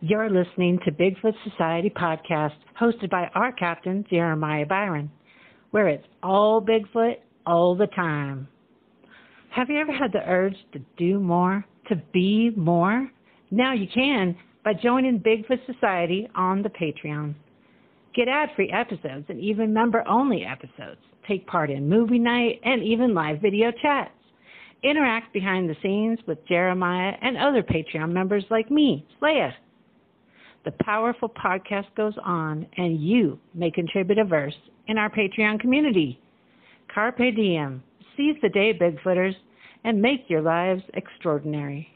You're listening to Bigfoot Society podcast, hosted by our captain, Jeremiah Byron, where it's all Bigfoot all the time. Have you ever had the urge to do more, to be more? Now you can by joining Bigfoot Society on the Patreon. Get ad-free episodes and even member-only episodes. Take part in movie night and even live video chats. Interact behind the scenes with Jeremiah and other Patreon members like me, Leia. The powerful podcast goes on, and you may contribute a verse in our Patreon community. Carpe diem. Seize the day, Bigfooters, and make your lives extraordinary.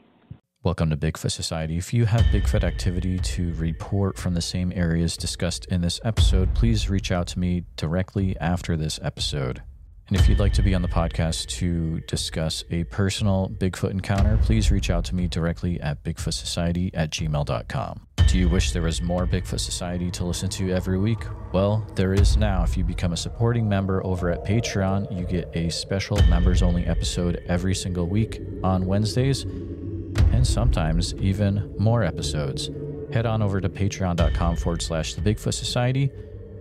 Welcome to Bigfoot Society. If you have Bigfoot activity to report from the same areas discussed in this episode, please reach out to me directly after this episode. And if you'd like to be on the podcast to discuss a personal Bigfoot encounter, please reach out to me directly at bigfootsociety@gmail.com. Do you wish there was more Bigfoot Society to listen to every week? Well, there is now. If you become a supporting member over at Patreon, you get a special members-only episode every single week on Wednesdays, and sometimes even more episodes. Head on over to patreon.com/The Bigfoot Society.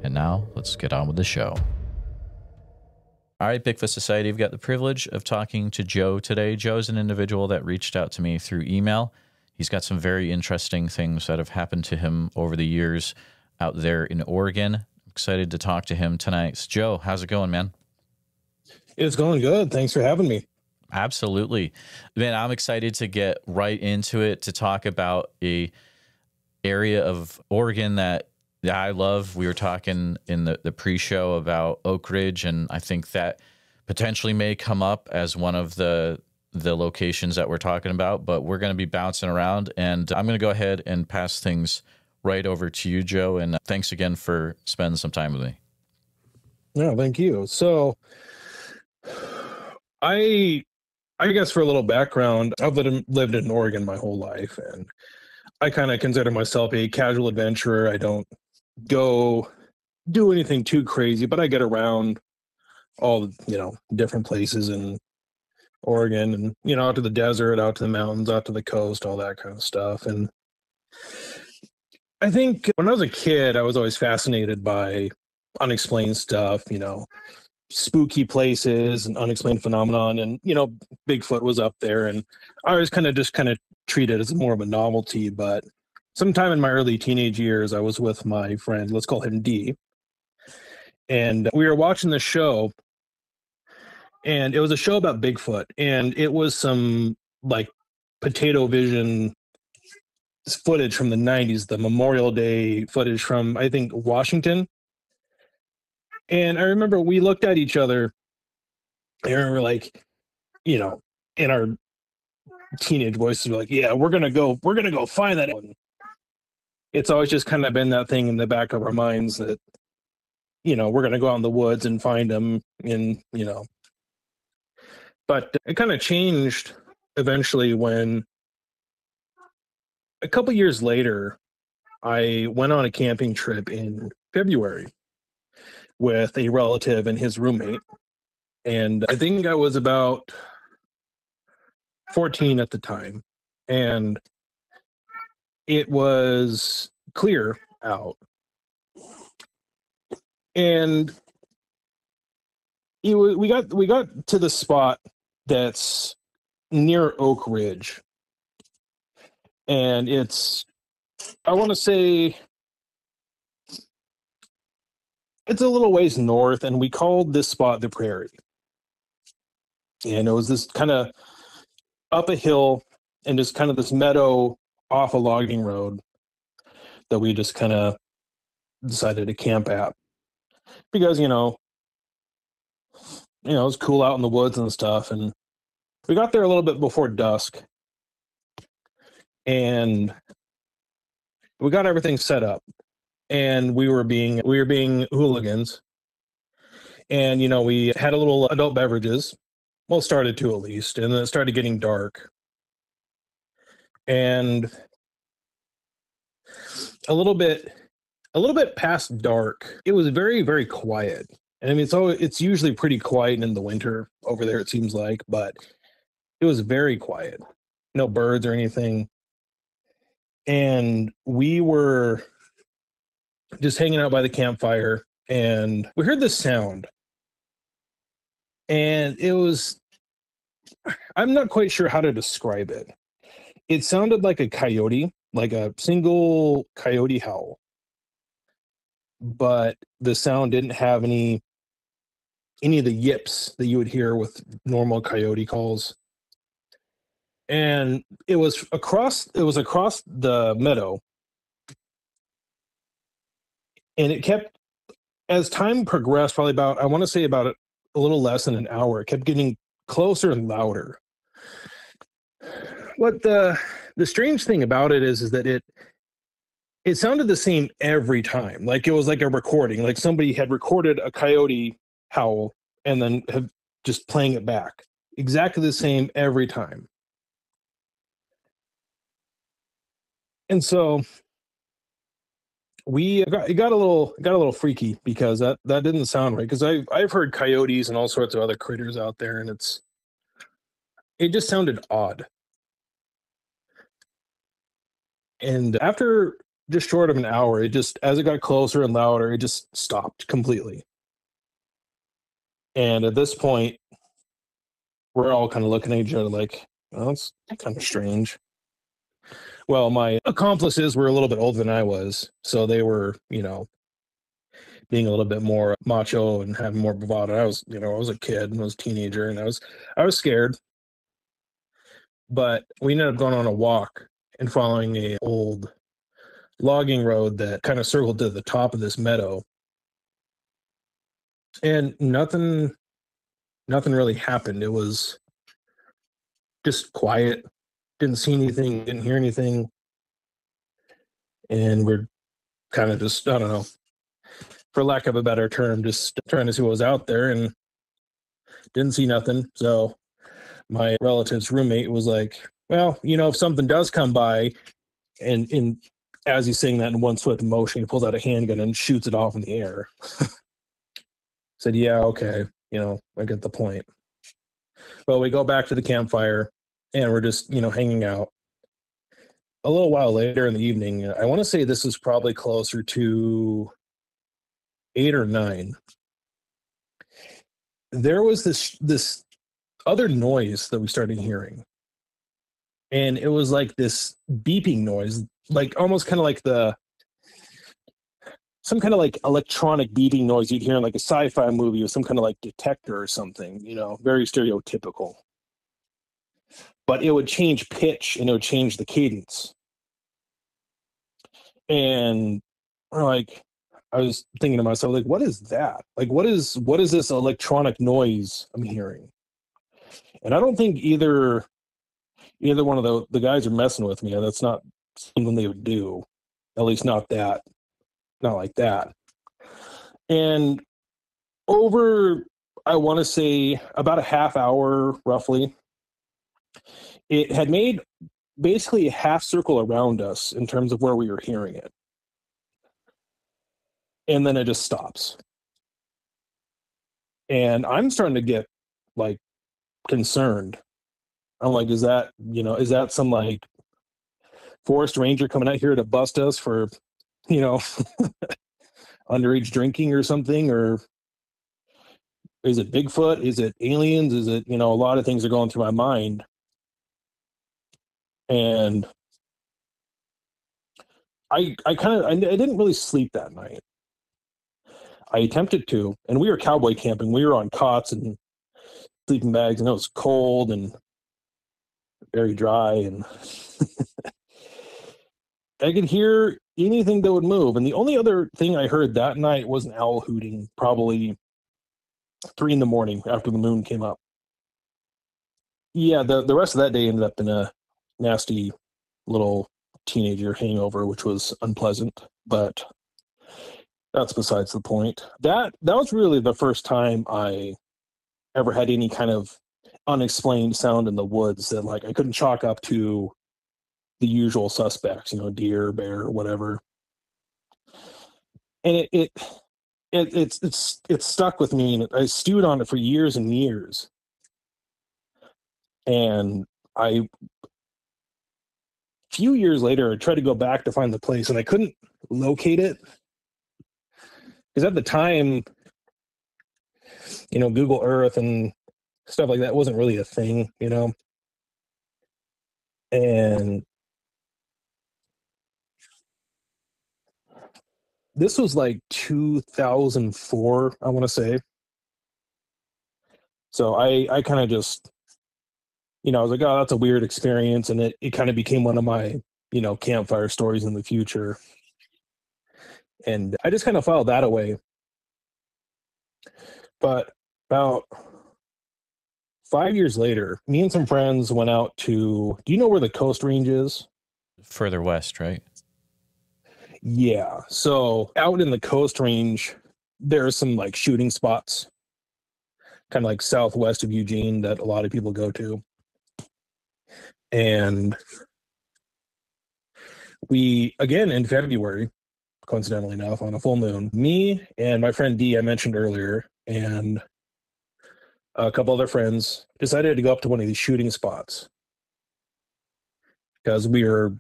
And now let's get on with the show. All right, Bigfoot Society, we've got the privilege of talking to Joe today. Joe's an individual that reached out to me through email. He's got some very interesting things that have happened to him over the years out there in Oregon. I'm excited to talk to him tonight. So, Joe, how's it going, man? It's going good. Thanks for having me. Absolutely. Man, I'm excited to get right into it, to talk about a area of Oregon that I love. We were talking in the pre-show about Oakridge, and I think that potentially may come up as one of the locations that we're talking about, but we're going to be bouncing around, and I'm going to go ahead and pass things right over to you, Joe, and thanks again for spending some time with me. No, thank you. So I guess for a little background, I've lived in Oregon my whole life, and I kind of consider myself a casual adventurer. I don't go do anything too crazy, but I get around all, different places in Oregon and, out to the desert, out to the mountains, out to the coast, all that kind of stuff. And I think when I was a kid, I was always fascinated by unexplained stuff, spooky places and unexplained phenomenon. And, Bigfoot was up there, and I was kind of treat it as more of a novelty. But sometime in my early teenage years, I was with my friend, let's call him D, and we were watching the show, and it was a show about Bigfoot, and it was some like potato vision footage from the 90s, the Memorial Day footage from, I think, Washington. And I remember we looked at each other and we were like, in our teenage voices, we're like, yeah, we're gonna go find that one. It's always just kind of been that thing in the back of our minds that, we're going to go out in the woods and find them but it kind of changed eventually when a couple years later, I went on a camping trip in February with a relative and his roommate. And I think I was about 14 at the time. And it was clear out, and we got to the spot that's near Oakridge, and I want to say it's a little ways north, and we called this spot the Prairie. And it was this kind of up a hill and just kind of this meadow off a logging road that we just kind of decided to camp at because, it was cool out in the woods and stuff. And we got there a little bit before dusk, and we got everything set up, and we were being hooligans. And, we had a little adult beverages. Well, started to, at least. And then it started getting dark. And a little bit past dark, it was very, very quiet. And I mean, it's usually pretty quiet in the winter over there, it seems like, but it was very quiet. No birds or anything. And we were just hanging out by the campfire, and we heard this sound. And it was, I'm not quite sure how to describe it. It sounded like a coyote, like a single coyote howl. But the sound didn't have any of the yips that you would hear with normal coyote calls. And it was across the meadow. And it kept, as time progressed, probably about, I want to say about a little less than an hour, it kept getting closer and louder. What the strange thing about it is that it sounded the same every time. Like it was like a recording, like somebody had recorded a coyote howl and then have just playing it back. Exactly the same every time. And so it got a little freaky because that didn't sound right. Because I've heard coyotes and all sorts of other critters out there, and it just sounded odd. And after just short of an hour, as it got closer and louder, it just stopped completely. And at this point, we're all kind of looking at each other like, well, that's kind of strange. Well, my accomplices were a little bit older than I was, so they were, being a little bit more macho and having more bravado. I was a kid and I was a teenager, and I was scared. But we ended up going on a walk and following a old logging road that kind of circled to the top of this meadow. And nothing really happened. It was just quiet. Didn't see anything, didn't hear anything. And we're kind of just, I don't know, for lack of a better term, just trying to see what was out there, and didn't see nothing. So my relative's roommate was like, well, if something does come by, and as he's saying that in one swift motion, he pulls out a handgun and shoots it off in the air. Said, yeah, okay, I get the point. Well, we go back to the campfire, and we're just, hanging out. A little while later in the evening, I want to say this is probably closer to 8 or 9. There was this other noise that we started hearing. And it was like this beeping noise, like almost kind of like some kind of like electronic beeping noise you'd hear in like a sci-fi movie with some kind of like detector or something, very stereotypical. But it would change pitch and it would change the cadence. And like, I was thinking to myself, like, what is that? Like, what is this electronic noise I'm hearing? And I don't think either one of the guys are messing with me. That's not something they would do. At least not like that. And over, I want to say, about a half hour, roughly, it had made basically a half circle around us in terms of where we were hearing it. And then it just stops. And I'm starting to get, like, concerned. I'm like, is that some, like, forest ranger coming out here to bust us for, underage drinking or something? Or is it Bigfoot? Is it aliens? Is it, a lot of things are going through my mind. And I didn't really sleep that night. I attempted to, and we were cowboy camping. We were on cots and sleeping bags, and it was cold and very dry, and I could hear anything that would move. And the only other thing I heard that night was an owl hooting, probably 3 a.m. after the moon came up. Yeah, the rest of that day ended up in a nasty little teenager hangover, which was unpleasant, but that's besides the point. That was really the first time I ever had any kind of unexplained sound in the woods that, like, I couldn't chalk up to the usual suspects, deer, bear, whatever. And it stuck with me, and I stewed on it for years and years. And I few years later, I tried to go back to find the place, and I couldn't locate it. Because at the time, Google Earth and stuff like that wasn't really a thing, And this was like 2004, I want to say. So I kind of just, I was like, oh, that's a weird experience. And it kind of became one of my, campfire stories in the future. And I just kind of filed that away. But about 5 years later, me and some friends went out to, do you know where the Coast Range is? Further west, right? Yeah. So out in the Coast Range, there are some like shooting spots, kind of like southwest of Eugene, that a lot of people go to. And we, again, in February, coincidentally enough, on a full moon, me and my friend D, I mentioned earlier, and a couple other friends decided to go up to one of these shooting spots because we were,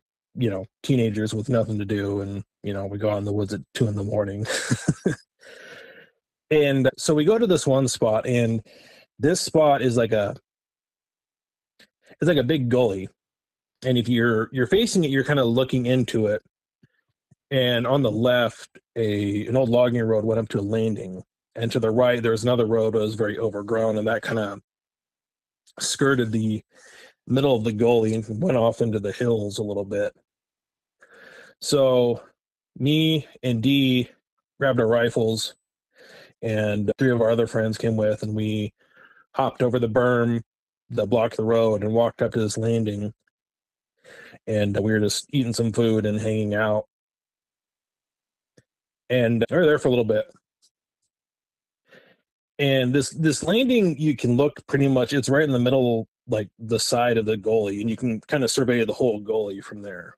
teenagers with nothing to do. And, we go out in the woods at 2 a.m. And so we go to this one spot, and this spot is like a big gully. And if you're facing it, you're kind of looking into it. And on the left, an old logging road went up to a landing. And to the right, there was another road that was very overgrown, and that kind of skirted the middle of the gully and went off into the hills a little bit. So me and Dee grabbed our rifles, and 3 of our other friends came with, and we hopped over the berm that blocked the road and walked up to this landing. And we were just eating some food and hanging out. And we were there for a little bit. And this landing, you can look pretty much, it's right in the middle, like the side of the gully, and you can kind of survey the whole gully from there.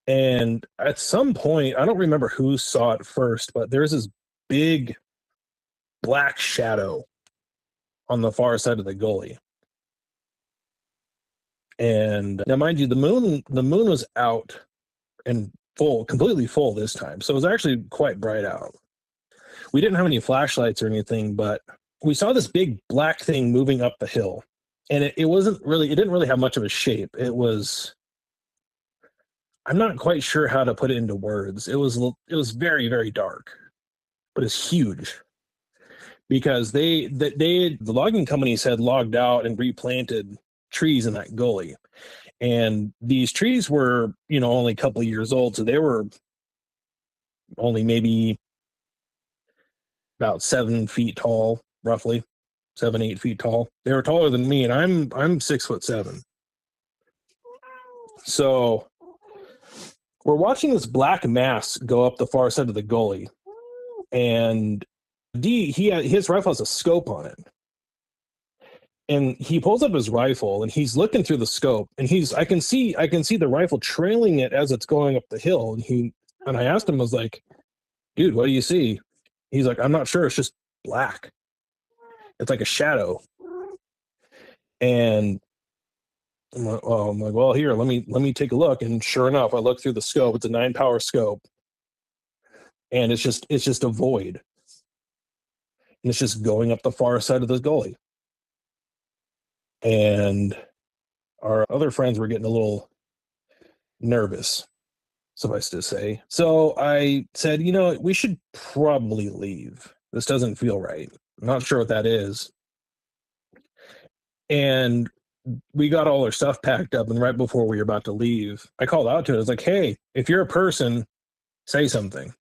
And at some point, I don't remember who saw it first, but there's this big black shadow on the far side of the gully. And now, mind you, the moon was out and full, completely full this time. So it was actually quite bright out. We didn't have any flashlights or anything, but we saw this big black thing moving up the hill. And it didn't really have much of a shape. It was, I'm not quite sure how to put it into words. It was very, very dark, but it's huge. Because the logging companies had logged out and replanted trees in that gully. And these trees were, only a couple of years old. So they were only maybe about 7 feet tall, roughly 7-8 feet tall. They were taller than me, and I'm 6'7". So we're watching this black mass go up the far side of the gully, and his rifle has a scope on it. And he pulls up his rifle, and he's looking through the scope, and I can see the rifle trailing it as it's going up the hill. And I asked him, I was like, dude, what do you see? He's like, I'm not sure. It's just black. It's like a shadow. And I'm like, well, here, let me take a look. And sure enough, I look through the scope. It's a 9-power scope. And it's just a void. And it's just going up the far side of the gully. And our other friends were getting a little nervous, suffice to say. So I said, we should probably leave. This doesn't feel right. I'm not sure what that is. And we got all our stuff packed up, and right before we were about to leave, I called out to it. I was like, hey, if you're a person, say something.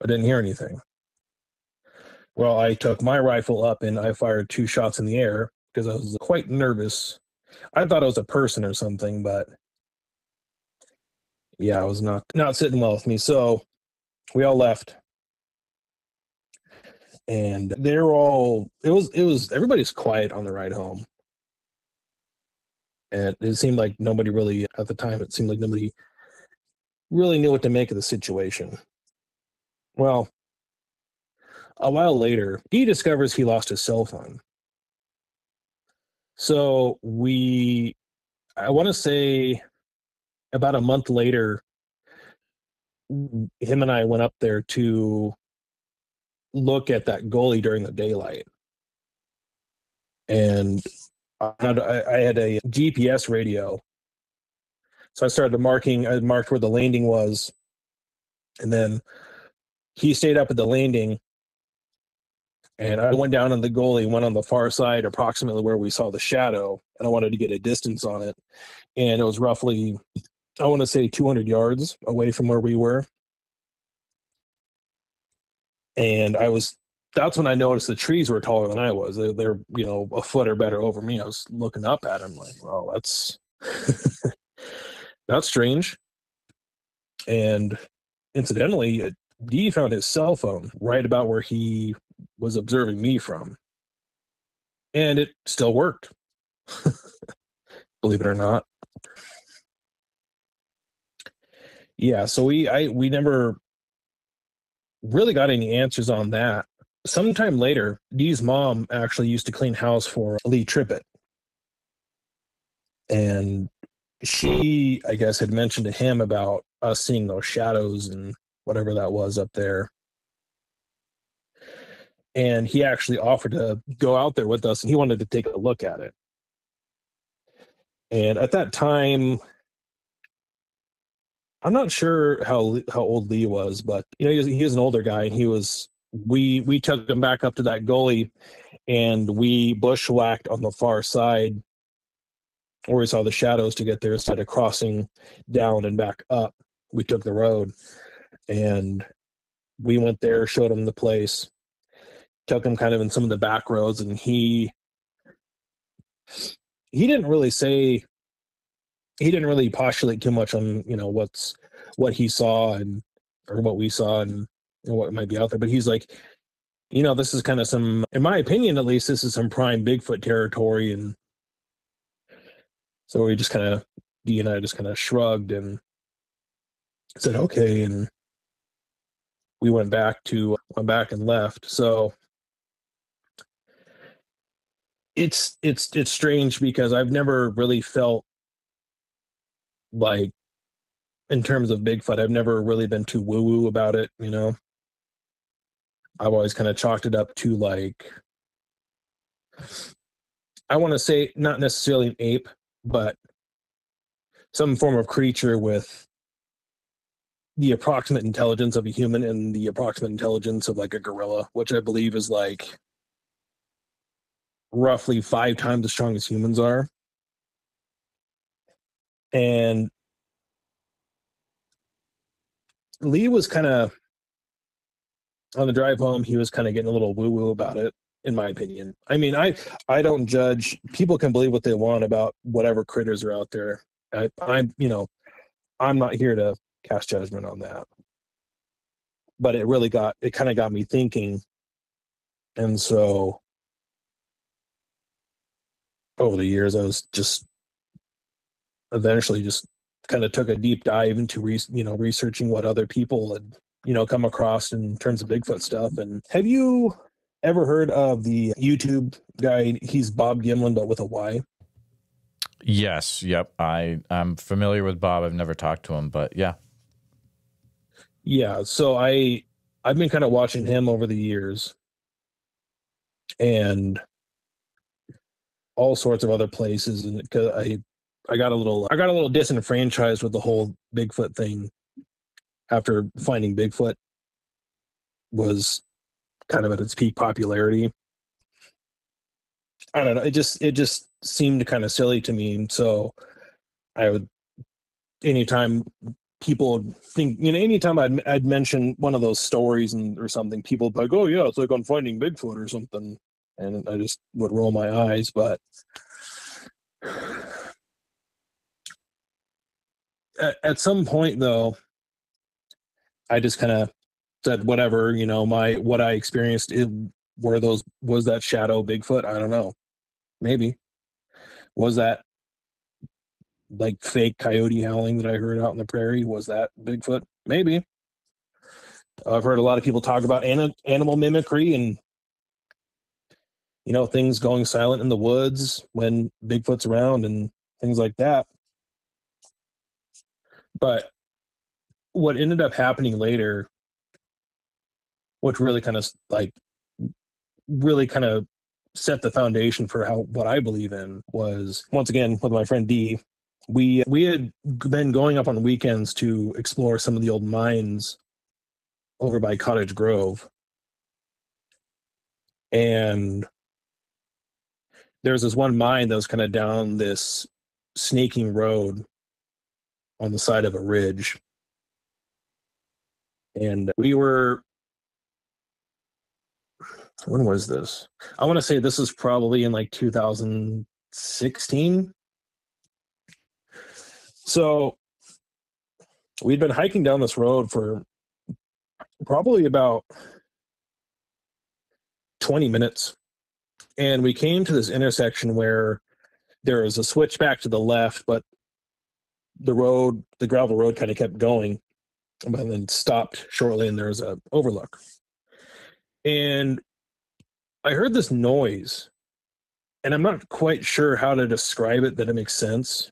I didn't hear anything. Well, I took my rifle up and I fired 2 shots in the air because I was quite nervous. I thought it was a person or something, but yeah, it was not sitting well with me. So we all left. And everybody's quiet on the ride home. And it seemed like nobody really, at the time, it seemed like nobody really knew what to make of the situation. Well, a while later, he discovers he lost his cell phone. So I want to say about a month later, him and I went up there to look at that gully during the daylight. And I had a GPS radio. So I marked where the landing was. And then he stayed up at the landing. And I went down on the gully, went on the far side, approximately where we saw the shadow. And I wanted to get a distance on it. And it was roughly, I want to say 200 yards away from where we were. And that's when I noticed the trees were taller than I was. They're a foot or better over me. I was looking up at them like, well, that's that's strange. And incidentally, Dee found his cell phone right about where he was observing me from. And it still worked. Believe it or not. Yeah, so we never really got any answers on that. Sometime later, Dee's mom actually used to clean house for Lee Trippett. And she, I guess, had mentioned to him about us seeing those shadows and whatever that was up there. And he actually offered to go out there with us, and he wanted to take a look at it. And at that time, I'm not sure how old Lee was, but he was an older guy, and we took him back up to that gully, and we bushwhacked on the far side where we saw the shadows to get there instead of crossing down and back up. We took the road, and we went there, showed him the place, took him kind of in some of the back roads, and he didn't really postulate too much on what he saw or what we saw and what might be out there. But he's like, this is kind of some, in my opinion at least, this is some prime Bigfoot territory. And so Dee and I just kind of shrugged and said okay, and we went back and left. So it's strange because I've never really felt like, in terms of Bigfoot, I've never really been too woo-woo about it, I've always kind of chalked it up to, like, I want to say not necessarily an ape, but some form of creature with the approximate intelligence of a human and the approximate intelligence of like a gorilla, which I believe is like roughly 5 times as strong as humans are. And Lee was kind of, on the drive home, he was kind of getting a little woo-woo about it, in my opinion. I mean, I don't judge. People can believe what they want about whatever critters are out there. I'm not here to cast judgment on that. But it kind of got me thinking. And so over the years, I was eventually kind of took a deep dive into researching what other people had come across in terms of Bigfoot stuff. And have you ever heard of the YouTube guy? He's Bob Gimlin, but with a Y. Yes. Yep. I'm familiar with Bob. I've never talked to him, but yeah. Yeah. So I've been kind of watching him over the years, and all sorts of other places, and because I got a little disenfranchised with the whole Bigfoot thing after finding Bigfoot was kind of at its peak popularity. I don't know. It just seemed kind of silly to me. And so anytime people would think, anytime I'd mention one of those stories or something, people would be like, oh yeah, it's like on Finding Bigfoot or something. And I just would roll my eyes. But at some point though, I just kind of said, whatever, what I experienced, was that shadow Bigfoot? I don't know. Maybe. Was that like fake coyote howling that I heard out in the prairie? Was that Bigfoot? Maybe. I've heard a lot of people talk about animal mimicry and, things going silent in the woods when Bigfoot's around. And things like that. But what ended up happening later, which really kind of set the foundation for what I believe in, was, once again, with my friend D. We had been going up on weekends to explore some of the old mines over by Cottage Grove. And there's this one mine that was kind of down this snaking road on the side of a ridge. And we were, when was this? I want to say this was probably in like 2016. So we'd been hiking down this road for probably about 20 minutes. And we came to this intersection where there was a switchback to the left, but the gravel road kind of kept going, but then stopped shortly, and there was an overlook. And I heard this noise, and I'm not quite sure how to describe it that it makes sense.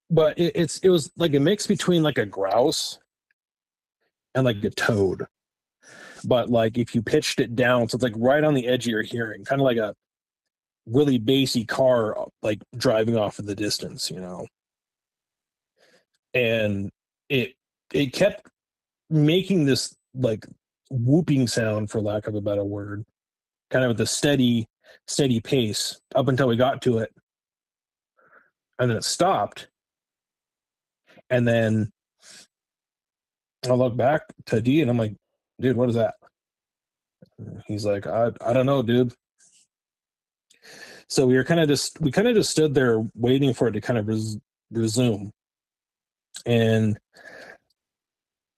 But it was like a mix between like a grouse and like a toad. But like if you pitched it down, so it's like right on the edge of your hearing, kind of like a really bassy car like driving off in the distance, you know. And it kept making this like whooping sound, for lack of a better word, kind of with a steady pace up until we got to it. And then it stopped. And then I look back to D and I'm like, dude, what is that? He's like, I don't know, dude. So we kind of just stood there waiting for it to kind of resume. And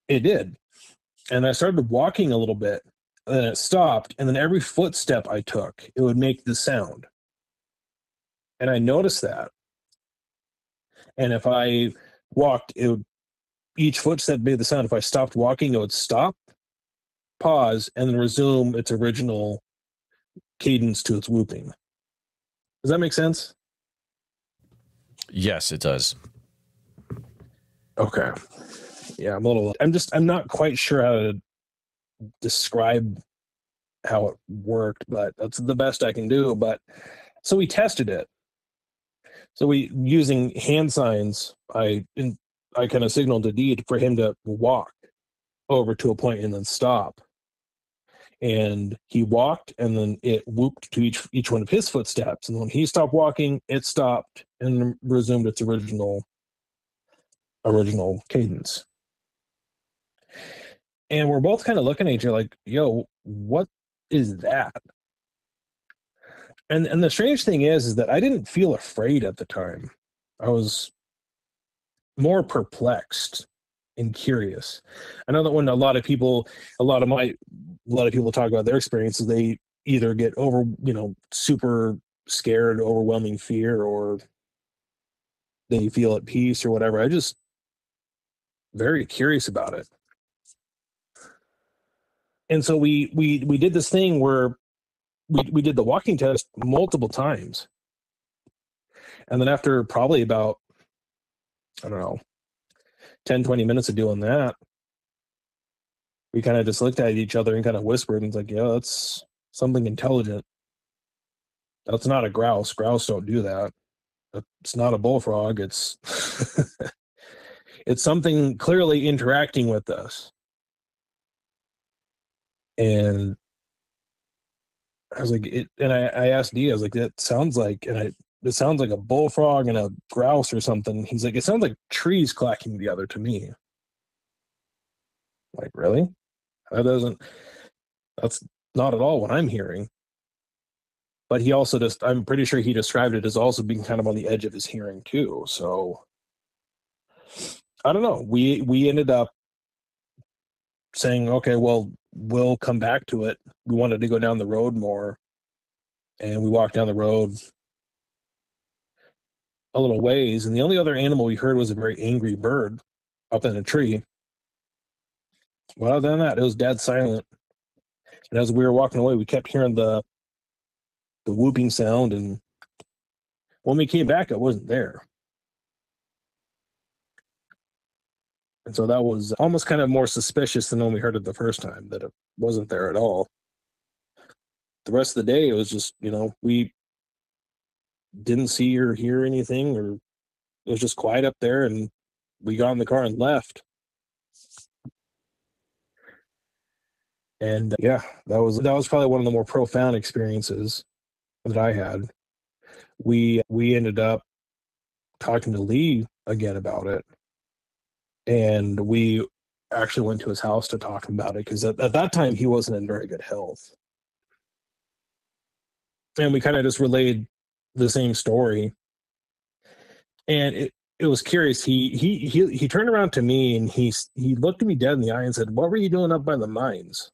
it did. And I started walking a little bit, and then it stopped, and then every footstep I took, it would make the sound. And I noticed that. And if I walked, each footstep made the sound. If I stopped walking, it would stop, pause, and then resume its original cadence to its whooping. Does that make sense? Yes, it does. Okay. Yeah, I'm not quite sure how to describe how it worked, but that's the best I can do. But so we tested it. So using hand signs, I kind of signaled to D for him to walk over to a point and then stop. And he walked, and then it whooped to each one of his footsteps. And when he stopped walking, it stopped and resumed its original cadence. And we're both kind of looking at each other like, yo, what is that? And the strange thing is that I didn't feel afraid at the time. I was more perplexed and curious. I know that when a lot of people talk about their experiences, they either get super scared, overwhelming fear, or they feel at peace or whatever. I just very curious about it. And so we did this thing where we did the walking test multiple times. And then after probably about, I don't know, 10, 20 minutes of doing that, we kind of just looked at each other and kind of whispered, and it's like, yeah, that's something intelligent. That's not a grouse. Grouse don't do that. It's not a bullfrog. It's it's something clearly interacting with us. And I was like, I asked D, I was like, it sounds like a bullfrog and a grouse or something. He's like, it sounds like trees clacking together to me. Like, really? That's not at all what I'm hearing. But he also I'm pretty sure he described it as also being kind of on the edge of his hearing too. So I don't know. We ended up saying, okay, well, we'll come back to it. We wanted to go down the road more. And we walked down the road a little ways. And the only other animal we heard was a very angry bird up in a tree. But other than that, it was dead silent. And as we were walking away, we kept hearing the the whooping sound, and when we came back, it wasn't there. And so that was almost kind of more suspicious than when we heard it the first time, that it wasn't there at all. The rest of the day, it was just, we didn't see or hear anything, or it was just quiet up there, and we got in the car and left. And yeah, that was probably one of the more profound experiences that I had. We ended up talking to Lee again about it, and we actually went to his house to talk about it, because at that time he wasn't in very good health, and we kind of just relayed the same story. And it was curious. He turned around to me, and he looked at me dead in the eye and said, "What were you doing up by the mines?"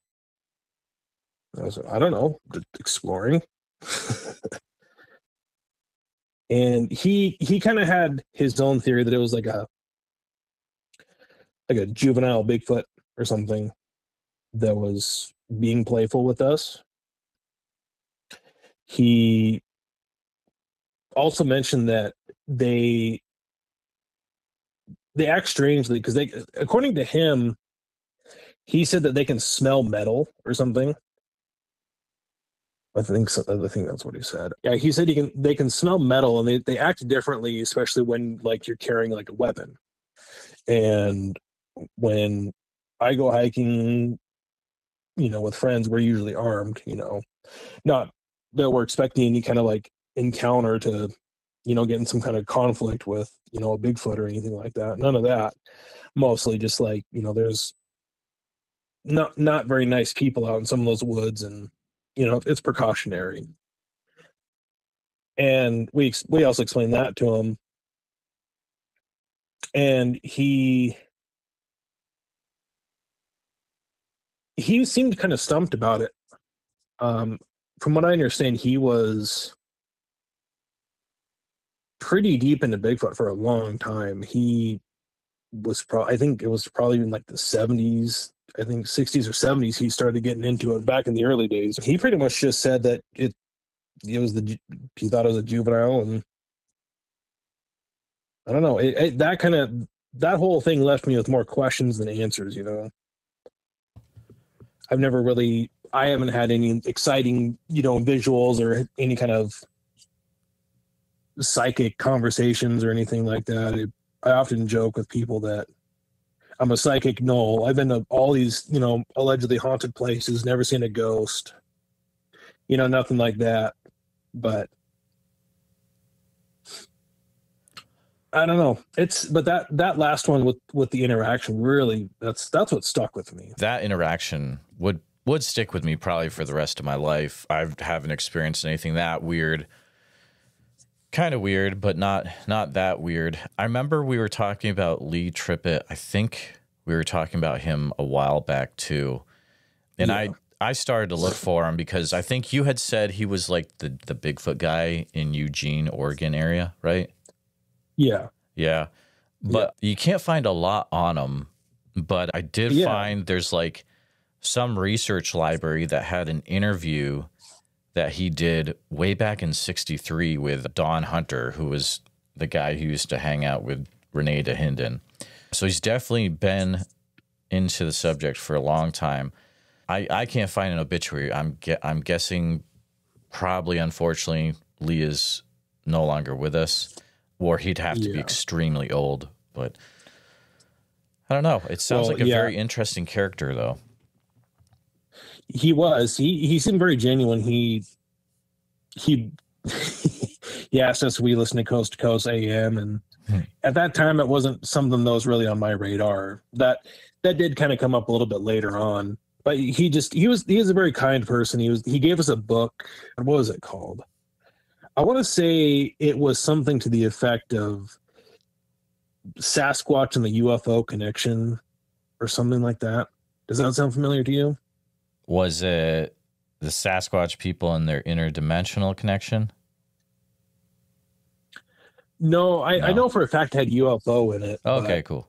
I was like, "I don't know, exploring." And he kind of had his own theory that it was like a juvenile Bigfoot or something that was being playful with us. He also mentioned that they act strangely, because according to him, he said that they can smell metal or something. I think that's what he said. Yeah, he said they can smell metal, and they act differently, especially when like you're carrying like a weapon. And when I go hiking, with friends, we're usually armed, not that we're expecting any kind of like encounter to, get in some kind of conflict with, a Bigfoot or anything like that. None of that. Mostly just like, there's not very nice people out in some of those woods, and, it's precautionary. And we also explained that to him. And he seemed kind of stumped about it. From what I understand, he was pretty deep into Bigfoot for a long time. He was I think it was probably in like the 70s, I think 60s or 70s, he started getting into it back in the early days. He pretty much just said that he thought it was a juvenile, and I don't know, that whole thing left me with more questions than answers. I haven't had any exciting, visuals or any kind of psychic conversations or anything like that. I often joke with people that I'm a psychic null. I've been to all these, allegedly haunted places, never seen a ghost, nothing like that. But I don't know. But that last one with the interaction, really, that's what stuck with me. That interaction would stick with me probably for the rest of my life. I haven't experienced anything that weird. Kind of weird, but not that weird. I remember we were talking about Lee Trippett. I think we were talking about him a while back too. And yeah. I started to look for him because I think you had said he was like the Bigfoot guy in Eugene, Oregon area, right? Yeah. Yeah. But you can't find a lot on him. But I did find there's like some research library that had an interview that he did way back in '63 with Don Hunter, who was the guy who used to hang out with Renee DeHinden. So he's definitely been into the subject for a long time. I can't find an obituary. I'm guessing probably, unfortunately, Lee is no longer with us, or he'd have to be extremely old. But I don't know. It sounds like a very interesting character, though. He was. He seemed very genuine. He asked us if we listened to Coast AM, and at that time it wasn't something that was really on my radar. That did kind of come up a little bit later on. But he is a very kind person. He gave us a book. What was it called? I want to say it was something to the effect of Sasquatch and the UFO connection or something like that. Does that sound familiar to you? Was it the Sasquatch people and their interdimensional connection? No, I know for a fact it had UFO in it. Okay, cool.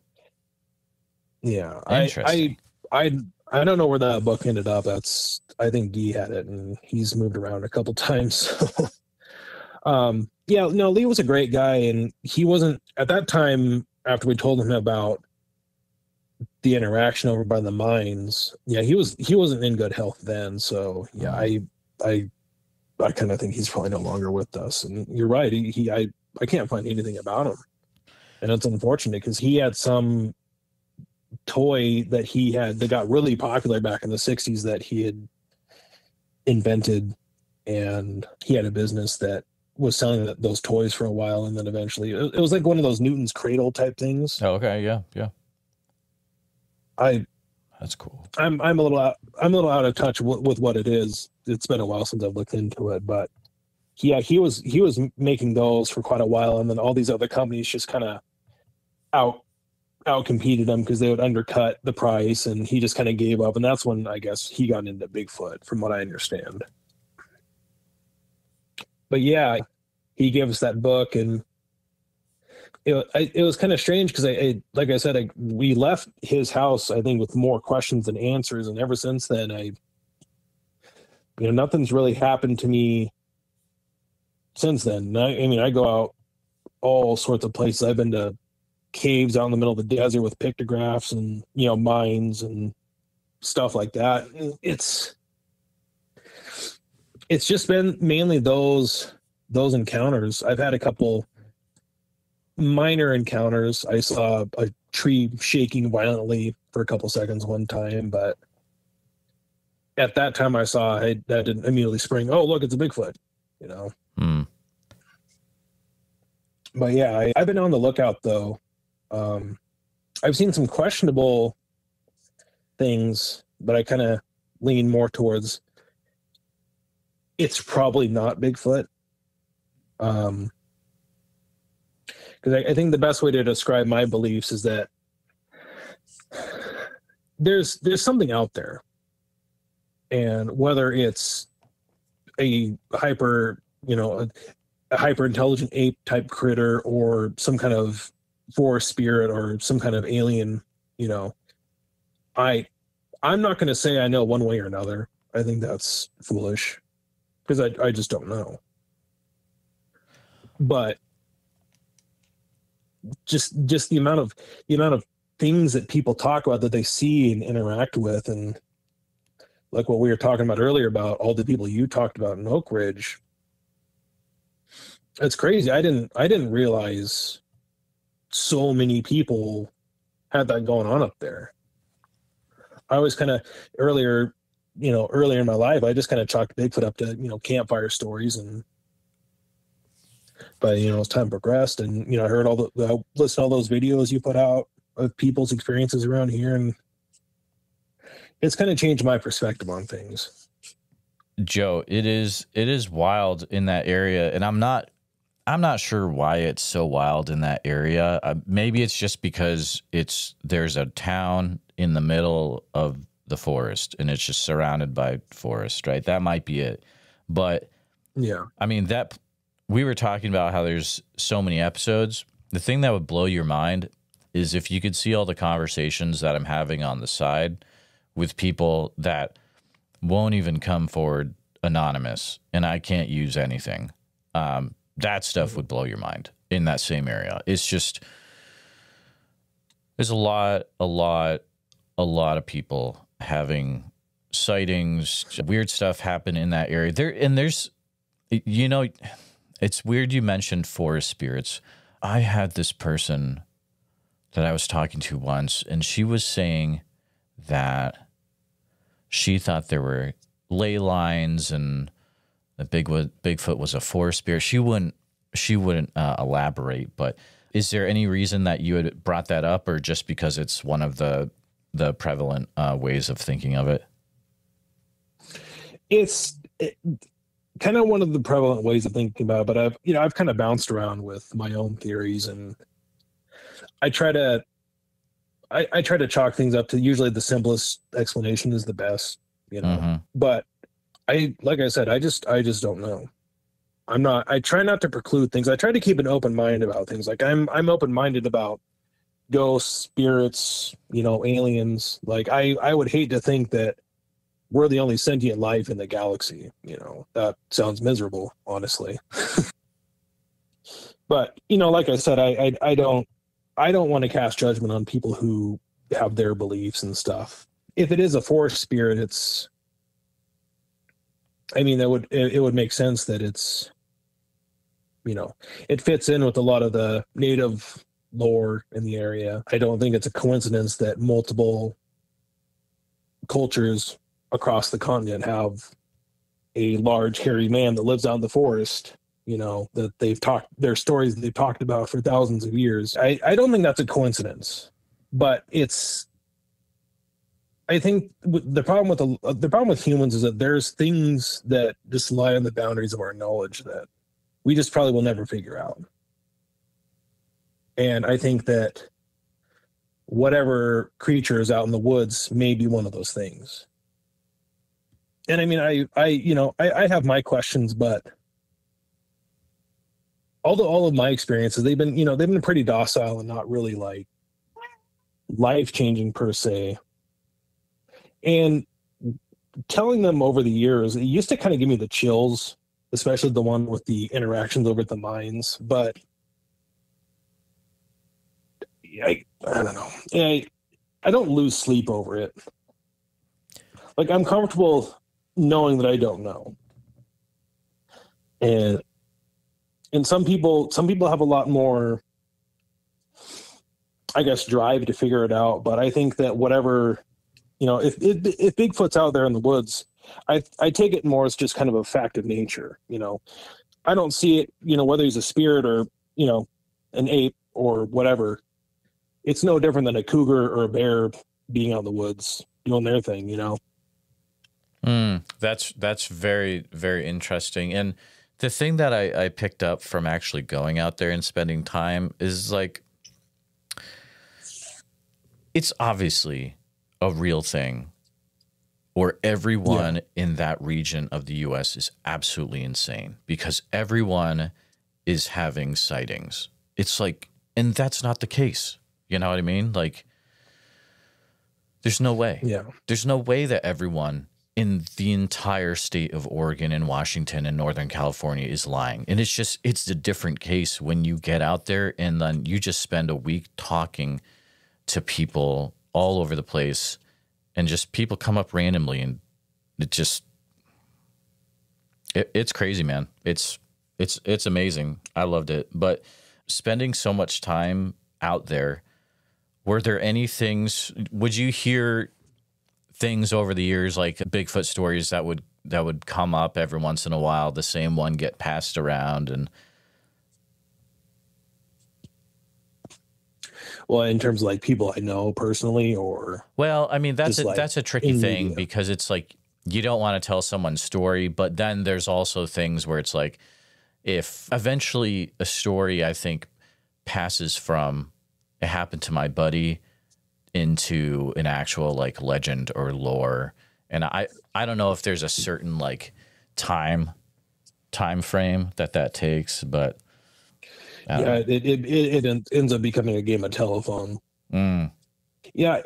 Yeah, interesting. I I don't know where that book ended up. I think Guy had it, and he's moved around a couple times. Yeah, no, Lee was a great guy, and he wasn't at that time. After we told him about the interaction over by the mines, yeah, he wasn't in good health then. So yeah, I kind of think he's probably no longer with us. And you're right, I can't find anything about him, and it's unfortunate because he had some toy that got really popular back in the 60s that he had invented, and he had a business that was selling those toys for a while, and then eventually it was like one of those Newton's cradle type things. Oh, okay, yeah. That's cool. I'm a little out of touch with what it is. It's been a while since I've looked into it, but yeah, he was making those for quite a while, and then all these other companies just kind of out competed him because they would undercut the price, and he just kind of gave up. And that's when I guess he got into Bigfoot, from what I understand. But yeah, he gave us that book, and it was kind of strange because like I said, we left his house, I think, with more questions than answers. And ever since then, nothing's really happened to me since then. I go out all sorts of places. I've been to caves out in the middle of the desert with pictographs and, mines and stuff like that. It's just been mainly those encounters. I've had a couple minor encounters. I saw a tree shaking violently for a couple seconds one time, but at that time I didn't immediately spring, oh, look, it's a Bigfoot, But yeah, I've been on the lookout though. I've seen some questionable things, but I kind of lean more towards it's probably not Bigfoot. Because I think the best way to describe my beliefs is that there's something out there, and whether it's a hyper intelligent ape type critter or some kind of forest spirit or some kind of alien, I'm not going to say I know one way or another. I think that's foolish because I just don't know. But just the amount of things that people talk about that they see and interact with, and like what we were talking about earlier about all the people you talked about in Oakridge, it's crazy. I didn't realize so many people had that going on up there. I was kind of earlier in my life, I just kind of chalked Bigfoot up to, campfire stories, but as time progressed and, I heard I listened to all those videos you put out of people's experiences around here, and it's kind of changed my perspective on things. Joe, it is wild in that area, and I'm not sure why it's so wild in that area. Maybe it's just because there's a town in the middle of the forest and it's just surrounded by forest, right? That might be it. But yeah, that we were talking about how there's so many episodes. The thing that would blow your mind is if you could see all the conversations that I'm having on the side with people that won't even come forward anonymous, and I can't use anything. That stuff would blow your mind in that same area. It's just, there's a lot of people having sightings, weird stuff happen in that area. There's, it's weird you mentioned forest spirits. I had this person that I was talking to once, and she was saying that she thought there were ley lines and that Bigfoot was a forest spirit. She wouldn't elaborate, but is there any reason that you had brought that up, or just because it's one of the prevalent ways of thinking of it? It's kind of one of the prevalent ways of thinking about it, but I've kind of bounced around with my own theories, and I try to chalk things up to usually the simplest explanation is the best, Mm-hmm. But like I said, I just don't know. I try not to preclude things. I try to keep an open mind about things. Like I'm open-minded about ghosts, spirits, aliens. Like I would hate to think that we're the only sentient life in the galaxy. That sounds miserable, honestly. But like I said, I don't want to cast judgment on people who have their beliefs and stuff. If it is a forest spirit, it would make sense that it's, it fits in with a lot of the native lore in the area. I don't think it's a coincidence that multiple cultures across the continent have a large hairy man that lives out in the forest, that their stories they've talked about for thousands of years. I don't think that's a coincidence, but I think the problem with humans is that there's things that just lie on the boundaries of our knowledge that we just probably will never figure out. And I think that whatever creature is out in the woods may be one of those things. And I mean, I have my questions, but all of my experiences, they've been pretty docile and not really like life-changing per se. And telling them over the years, it used to kind of give me the chills, especially the one with the interactions over at the mines. But I don't know. I don't lose sleep over it. Like, I'm comfortable knowing that I don't know. And some people have a lot more, I guess, drive to figure it out. But I think that whatever, if Bigfoot's out there in the woods, I take it more as just kind of a fact of nature. I don't see it, whether he's a spirit or, an ape or whatever. It's no different than a cougar or a bear being out in the woods doing their thing, That's very, very interesting. And the thing that I picked up from actually going out there and spending time is like, it's obviously a real thing, or everyone in that region of the U.S. is absolutely insane because everyone is having sightings. It's like, and that's not the case. You know what I mean? Like, there's no way. Yeah. There's no way that everyone in the entire state of Oregon and Washington and Northern California is lying. And it's a different case when you get out there and then you just spend a week talking to people all over the place and just people come up randomly and it's crazy, man. It's amazing. I loved it. But spending so much time out there, were there any things, would you hear things over the years, like Bigfoot stories that would come up every once in a while, the same one get passed around? And well, in terms of like people I know personally, or well, I mean, that's a tricky thing because it's like you don't want to tell someone's story, but then there's also things where it's like if eventually a story I think passes from it happened to my buddy into an actual like legend or lore. And I don't know if there's a certain like time frame that takes, but it ends up becoming a game of telephone. Yeah,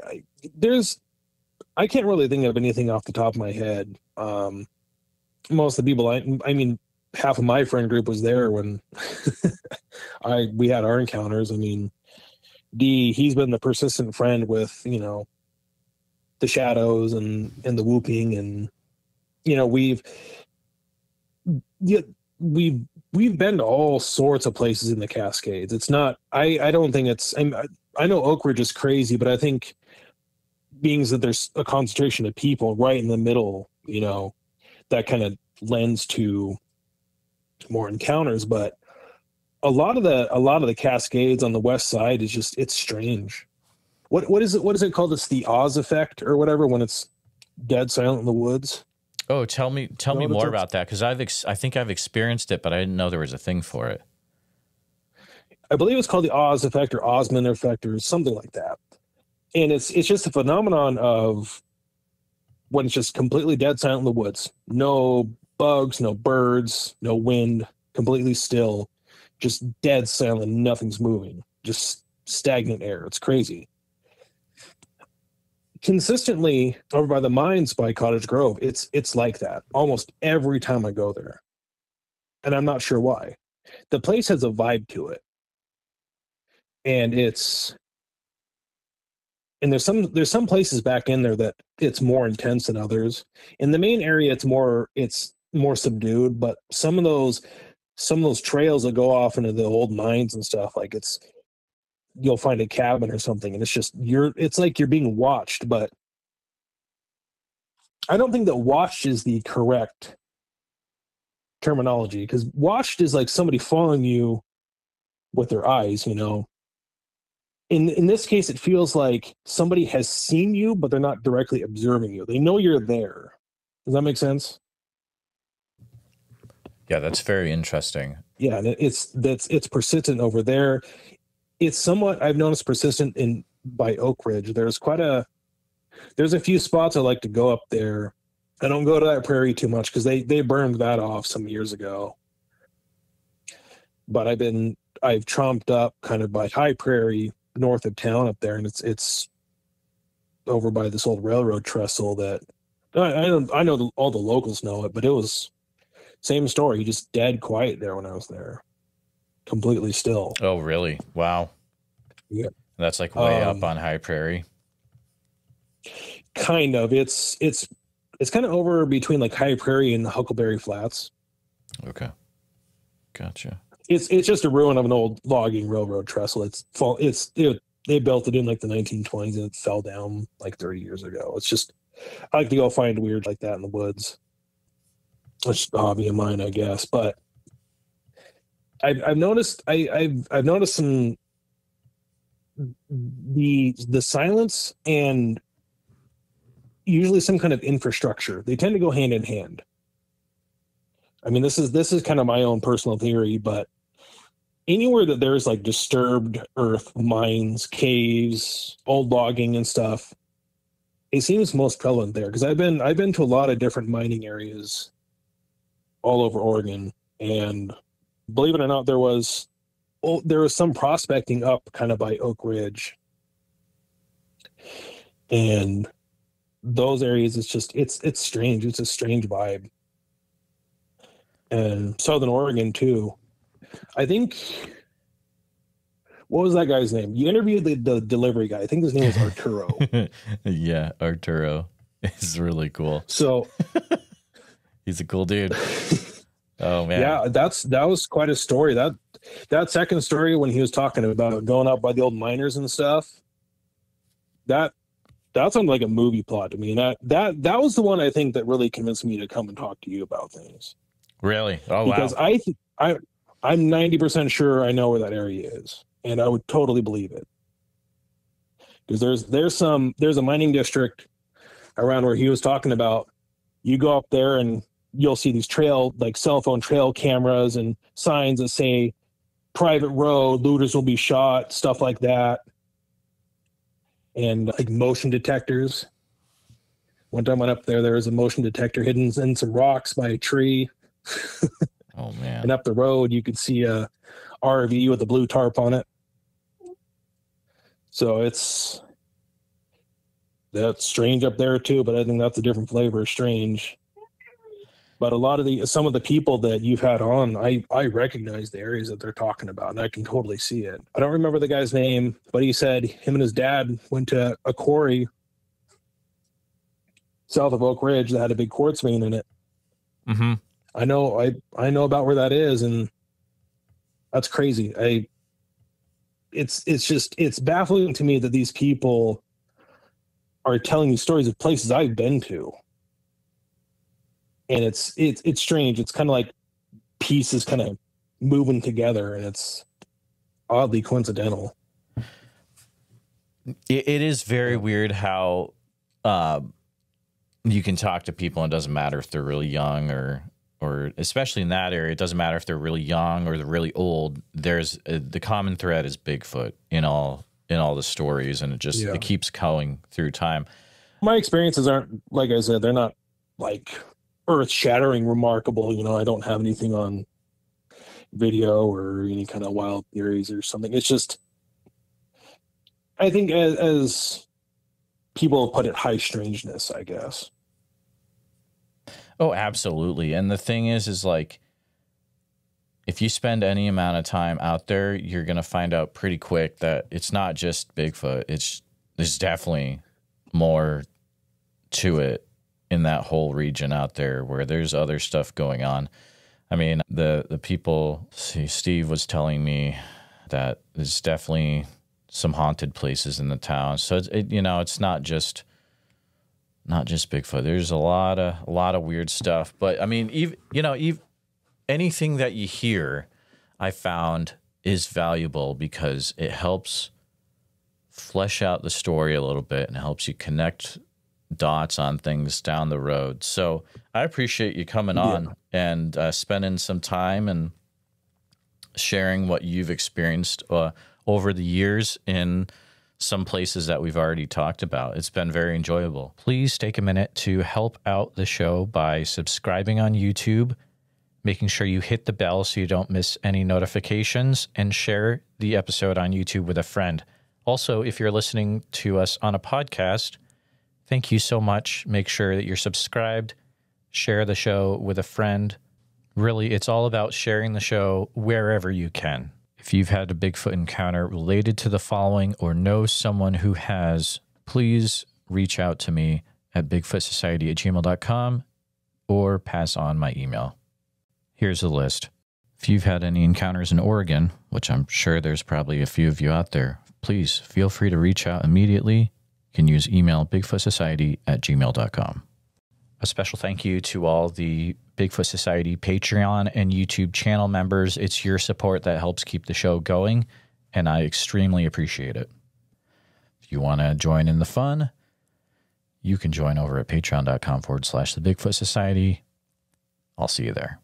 I can't really think of anything off the top of my head. Most of the people I mean half of my friend group was there when we had our encounters. I mean, he's been the persistent friend with, the shadows and the whooping, and we've been to all sorts of places in the Cascades. It's not I don't think it's I know Oakridge is crazy, but I think being that there's a concentration of people right in the middle, that kind of lends to more encounters. But a lot of the Cascades on the west side is just, it's strange. What is it called? It's the Oz effect or whatever, when it's dead silent in the woods. Oh, tell me more about that, because I think I've experienced it, but I didn't know there was a thing for it. I believe it's called the Oz effect or Osmond effect or something like that. And it's just a phenomenon of when it's just completely dead silent in the woods. No bugs, no birds, no wind, completely still, just dead silent, nothing's moving. Just stagnant air. It's crazy. Consistently over by the mines by Cottage Grove, it's like that almost every time I go there. And I'm not sure why. The place has a vibe to it. And there's some places back in there that it's more intense than others. In the main area it's more subdued, but some of those trails that go off into the old mines and stuff, like you'll find a cabin or something, and it's like you're being watched, but I don't think that watched is the correct terminology, because watched is like somebody following you with their eyes, you know. In this case, it feels like somebody has seen you, but they're not directly observing you. They know you're there. Does that make sense? Yeah, that's very interesting. Yeah, and it's persistent over there. It's somewhat, I've noticed, persistent by Oakridge. There's a few spots I like to go up there. I don't go to that prairie too much because they burned that off some years ago. But I've tromped up kind of by High Prairie north of town up there, and it's over by this old railroad trestle that I know all the locals know it, but it was same story, just dead quiet there when I was there. Completely still. Oh, really? Wow. Yeah. That's like way up on High Prairie. Kind of. It's kind of over between like High Prairie and the Huckleberry Flats. Okay. Gotcha. It's just a ruin of an old logging railroad trestle. They built it in like the 1920s and it fell down like 30 years ago. It's just, I like to go find weird like that in the woods. It's just a hobby of mine, I guess. But I've noticed some the silence and usually some kind of infrastructure. They tend to go hand in hand. I mean, this is kind of my own personal theory, but anywhere that there's like disturbed earth, mines, caves, old logging and stuff, it seems most prevalent there. Because I've been to a lot of different mining areas all over Oregon, and believe it or not, there was some prospecting up kind of by Oakridge, and those areas, it's strange. It's a strange vibe. And Southern Oregon too. I think, what was that guy's name? You interviewed the delivery guy. I think his name was Arturo. Yeah, Arturo. He's really cool. So he's a cool dude. Oh man. Yeah, that was quite a story. That second story when he was talking about going up by the old miners and stuff, that sounded like a movie plot to me. And that was the one I think that really convinced me to come and talk to you about things. Really? Oh, because wow. I'm 90% sure I know where that area is, and I would totally believe it. Because there's a mining district around where he was talking about. You go up there and you'll see these cell phone trail cameras and signs that say private road, looters will be shot, stuff like that. And like motion detectors. One time I went up there was a motion detector hidden in some rocks by a tree. Oh man. And up the road you could see a RV with a blue tarp on it. So that's strange up there too, but I think that's a different flavor of strange. But some of the people that you've had on, I recognize the areas that they're talking about, and I can totally see it. I don't remember the guy's name, but he said him and his dad went to a quarry south of Oakridge that had a big quartz vein in it. Mm-hmm. I know about where that is, and that's crazy. It's baffling to me that these people are telling these stories of places I've been to. And it's strange. It's kind of like pieces kind of moving together, and it's oddly coincidental. It is very weird how you can talk to people and it doesn't matter if they're really young or especially in that area, it doesn't matter if they're really young or they're really old. There's the common thread is Bigfoot in all the stories, and it keeps going through time. My experiences aren't, like I said, they're not like earth-shattering remarkable. I don't have anything on video or any kind of wild theories or something. It's just I think as people have put it, high strangeness, I guess. Oh, absolutely. And the thing is like, if you spend any amount of time out there, you're going to find out pretty quick that it's not just Bigfoot. There's definitely more to it in that whole region out there where there's other stuff going on. I mean, the people, Steve was telling me that there's definitely some haunted places in the town. So it's not just Bigfoot. There's a lot of weird stuff. But I mean, even anything that you hear, I found is valuable because it helps flesh out the story a little bit and helps you connect dots on things down the road. So I appreciate you coming on and spending some time and sharing what you've experienced over the years in some places that we've already talked about. It's been very enjoyable. Please take a minute to help out the show by subscribing on YouTube, making sure you hit the bell so you don't miss any notifications, and share the episode on YouTube with a friend. Also, if you're listening to us on a podcast, thank you so much. Make sure that you're subscribed, share the show with a friend. Really, it's all about sharing the show wherever you can. If you've had a Bigfoot encounter related to the following or know someone who has, please reach out to me at bigfootsociety@gmail.com or pass on my email. Here's a list. If you've had any encounters in Oregon, which I'm sure there's probably a few of you out there, please feel free to reach out immediately. You can use email bigfootsociety@gmail.com. A special thank you to all the Bigfoot Society Patreon and YouTube channel members. It's your support that helps keep the show going, and I extremely appreciate it. If you want to join in the fun, you can join over at patreon.com/the Bigfoot Society. I'll see you there.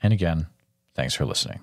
And again, thanks for listening.